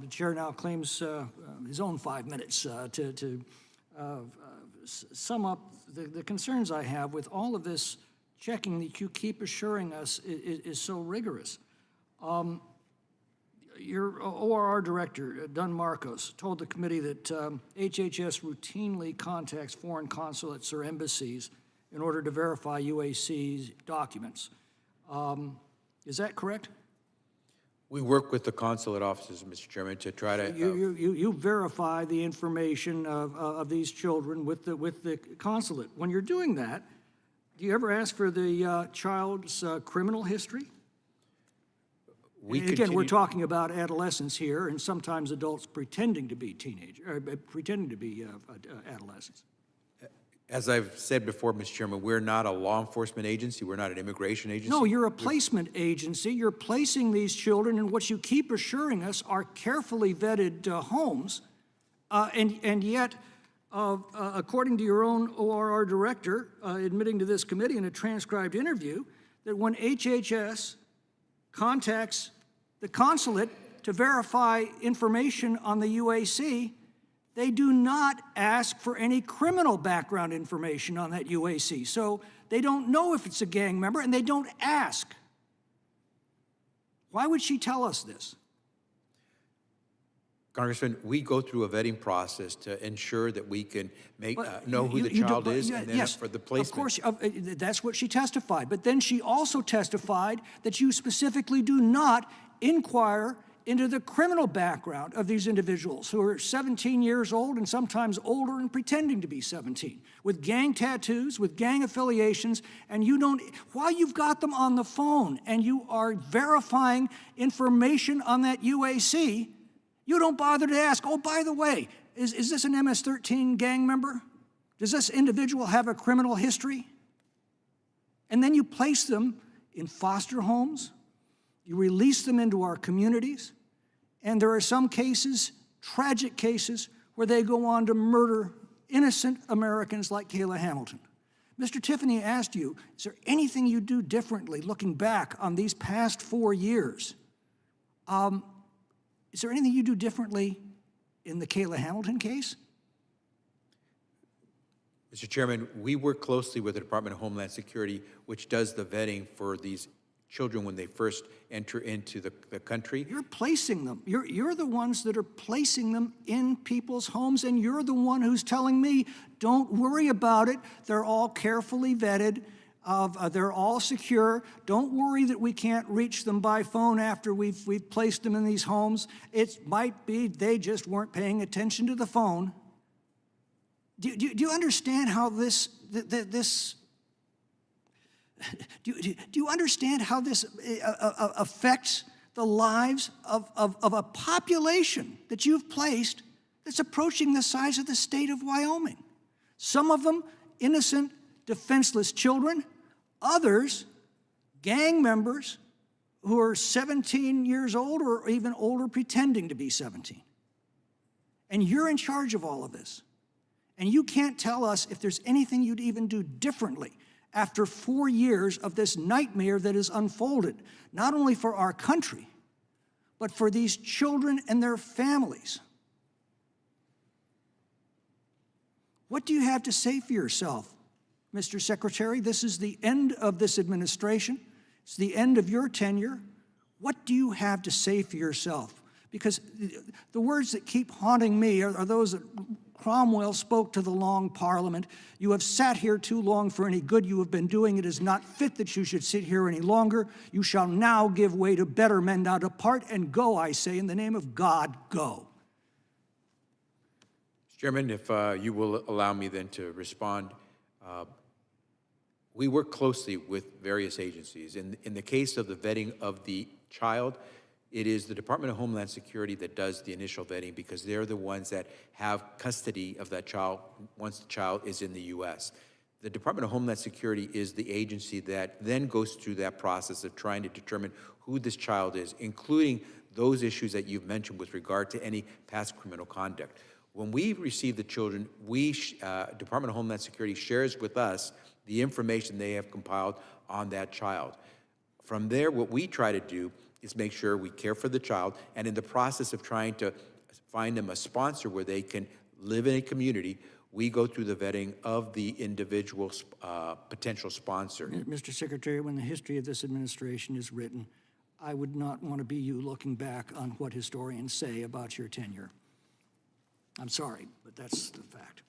The chair now claims his own 5 minutes to sum up the concerns I have with all of this checking that you keep assuring us is so rigorous. Your ORR director, Dunn Marcos, told the committee that HHS routinely contacts foreign consulates or embassies in order to verify UAC's documents. Is that correct? We work with the consulate offices, Mr. Chairman, to try to... You verify the information of these children with the consulate. When you're doing that, do you ever ask for the child's criminal history? Again, we're talking about adolescents here, and sometimes adults pretending to be adolescents. As I've said before, Mr. Chairman, we're not a law enforcement agency. We're not an immigration agency. No, you're a placement agency. You're placing these children in what you keep assuring us are carefully vetted homes, and yet, according to your own ORR director, admitting to this committee in a transcribed interview, that when HHS contacts the consulate to verify information on the UAC, they do not ask for any criminal background information on that UAC. So they don't know if it's a gang member, and they don't ask. Why would she tell us this? Congressman, we go through a vetting process to ensure that we can know who the child is, and then yes, for the placement. Of course, that's what she testified. But then she also testified that you specifically do not inquire into the criminal background of these individuals who are 17 years old and sometimes older and pretending to be 17, with gang tattoos, with gang affiliations, and you don't, while you've got them on the phone and you are verifying information on that UAC, you don't bother to ask, oh, by the way, is this an MS-13 gang member? Does this individual have a criminal history? And then you place them in foster homes, you release them into our communities, and there are some cases, tragic cases, where they go on to murder innocent Americans like Kayla Hamilton. Mr. Tiffany asked you, is there anything you do differently looking back on these past 4 years? Is there anything you do differently in the Kayla Hamilton case? Mr. Chairman, we work closely with the Department of Homeland Security, which does the vetting for these children when they first enter into the country. You're placing them. You're the ones that are placing them in people's homes, and you're the one who's telling me, don't worry about it. They're all carefully vetted. They're all secure. Don't worry that we can't reach them by phone after we've placed them in these homes. It might be they just weren't paying attention to the phone. Do you understand how do you understand how this affects the lives of a population that you've placed that's approaching the size of the state of Wyoming? Some of them innocent, defenseless children, others gang members who are 17 years old or even older pretending to be 17. And you're in charge of all of this. And you can't tell us if there's anything you'd even do differently after 4 years of this nightmare that has unfolded, not only for our country, but for these children and their families. What do you have to say for yourself, Mr. Secretary? This is the end of this administration. It's the end of your tenure. What do you have to say for yourself? Because the words that keep haunting me are those that Cromwell spoke to the Long Parliament. You have sat here too long for any good you have been doing. It is not fit that you should sit here any longer. You shall now give way to better men. Now depart and go, I say, in the name of God, go. Mr. Chairman, if you will allow me then to respond. We work closely with various agencies. In the case of the vetting of the child, it is the Department of Homeland Security that does the initial vetting because they're the ones that have custody of that child once the child is in the U.S. The Department of Homeland Security is the agency that then goes through that process of trying to determine who this child is, including those issues that you've mentioned with regard to any past criminal conduct. When we receive the children, Department of Homeland Security shares with us the information they have compiled on that child. From there, what we try to do is make sure we care for the child, and in the process of trying to find them a sponsor where they can live in a community, we go through the vetting of the individual potential sponsor. Mr. Secretary, when the history of this administration is written, I would not want to be you looking back on what historians say about your tenure. I'm sorry, but that's the fact.